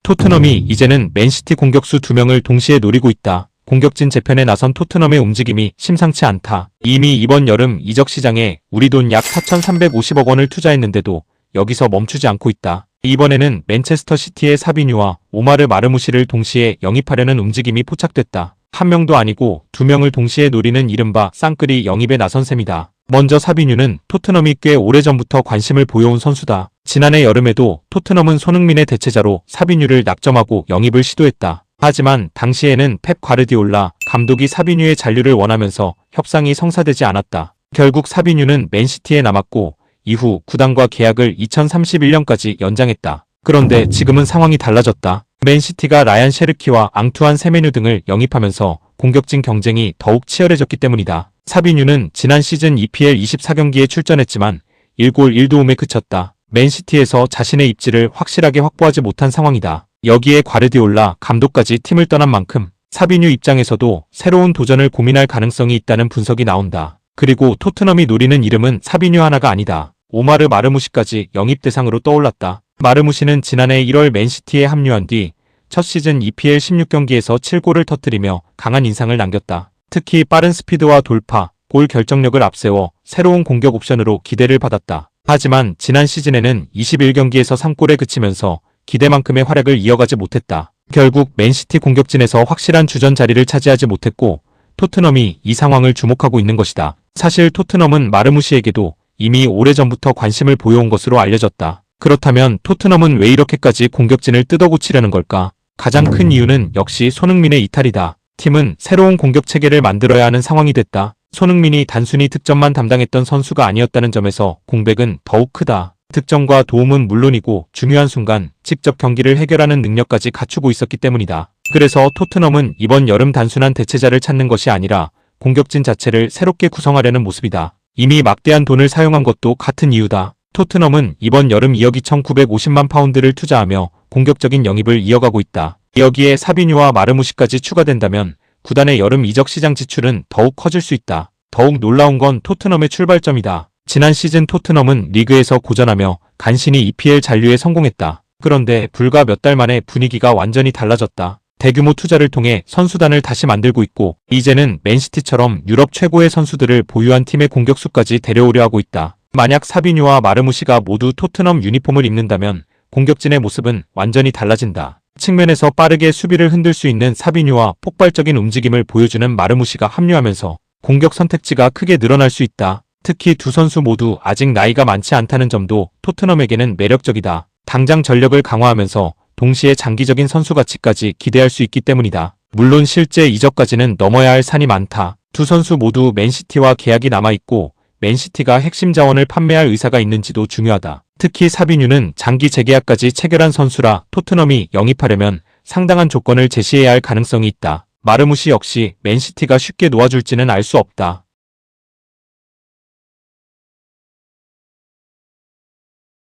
토트넘이 이제는 맨시티 공격수 2명을 동시에 노리고 있다. 공격진 재편에 나선 토트넘의 움직임이 심상치 않다. 이미 이번 여름 이적 시장에 우리 돈 약 4,350억 원을 투자했는데도 여기서 멈추지 않고 있다. 이번에는 맨체스터 시티의 사비뉴와 오마르 마르무시를 동시에 영입하려는 움직임이 포착됐다. 한 명도 아니고 2명을 동시에 노리는 이른바 쌍끌이 영입에 나선 셈이다. 먼저 사비뉴는 토트넘이 꽤 오래전부터 관심을 보여온 선수다. 지난해 여름에도 토트넘은 손흥민의 대체자로 사비뉴를 낙점하고 영입을 시도했다. 하지만 당시에는 펩 과르디올라 감독이 사비뉴의 잔류를 원하면서 협상이 성사되지 않았다. 결국 사비뉴는 맨시티에 남았고 이후 구단과 계약을 2031년까지 연장했다. 그런데 지금은 상황이 달라졌다. 맨시티가 라얀 셰르키와 앙투안 세메뉴 등을 영입하면서 공격진 경쟁이 더욱 치열해졌기 때문이다. 사비뉴는 지난 시즌 EPL 24경기에 출전했지만 1골 1도움에 그쳤다. 맨시티에서 자신의 입지를 확실하게 확보하지 못한 상황이다. 여기에 과르디올라 감독까지 팀을 떠난 만큼 사비뉴 입장에서도 새로운 도전을 고민할 가능성이 있다는 분석이 나온다. 그리고 토트넘이 노리는 이름은 사비뉴 하나가 아니다. 오마르 마르무시까지 영입 대상으로 떠올랐다. 마르무시는 지난해 1월 맨시티에 합류한 뒤 첫 시즌 EPL 16경기에서 7골을 터뜨리며 강한 인상을 남겼다. 특히 빠른 스피드와 돌파, 골 결정력을 앞세워 새로운 공격 옵션으로 기대를 받았다. 하지만 지난 시즌에는 21경기에서 3골에 그치면서 기대만큼의 활약을 이어가지 못했다. 결국 맨시티 공격진에서 확실한 주전 자리를 차지하지 못했고 토트넘이 이 상황을 주목하고 있는 것이다. 사실 토트넘은 마르무시에게도 이미 오래전부터 관심을 보여온 것으로 알려졌다. 그렇다면 토트넘은 왜 이렇게까지 공격진을 뜯어고치려는 걸까? 가장 큰 이유는 역시 손흥민의 이탈이다. 팀은 새로운 공격 체계를 만들어야 하는 상황이 됐다. 손흥민이 단순히 득점만 담당했던 선수가 아니었다는 점에서 공백은 더욱 크다. 득점과 도움은 물론이고 중요한 순간 직접 경기를 해결하는 능력까지 갖추고 있었기 때문이다. 그래서 토트넘은 이번 여름 단순한 대체자를 찾는 것이 아니라 공격진 자체를 새롭게 구성하려는 모습이다. 이미 막대한 돈을 사용한 것도 같은 이유다. 토트넘은 이번 여름 2억 2,950만 파운드를 투자하며 공격적인 영입을 이어가고 있다. 여기에 사비뉴와 마르무시까지 추가된다면 구단의 여름 이적 시장 지출은 더욱 커질 수 있다. 더욱 놀라운 건 토트넘의 출발점이다. 지난 시즌 토트넘은 리그에서 고전하며 간신히 EPL 잔류에 성공했다. 그런데 불과 몇 달 만에 분위기가 완전히 달라졌다. 대규모 투자를 통해 선수단을 다시 만들고 있고 이제는 맨시티처럼 유럽 최고의 선수들을 보유한 팀의 공격수까지 데려오려 하고 있다. 만약 사비뉴와 마르무시가 모두 토트넘 유니폼을 입는다면 공격진의 모습은 완전히 달라진다. 측면에서 빠르게 수비를 흔들 수 있는 사비뉴와 폭발적인 움직임을 보여주는 마르무시가 합류하면서 공격 선택지가 크게 늘어날 수 있다. 특히 두 선수 모두 아직 나이가 많지 않다는 점도 토트넘에게는 매력적이다. 당장 전력을 강화하면서 동시에 장기적인 선수 가치까지 기대할 수 있기 때문이다. 물론 실제 이적까지는 넘어야 할 산이 많다. 두 선수 모두 맨시티와 계약이 남아있고 맨시티가 핵심 자원을 판매할 의사가 있는지도 중요하다. 특히 사비뉴는 장기 재계약까지 체결한 선수라 토트넘이 영입하려면 상당한 조건을 제시해야 할 가능성이 있다. 마르무시 역시 맨시티가 쉽게 놓아줄지는 알 수 없다.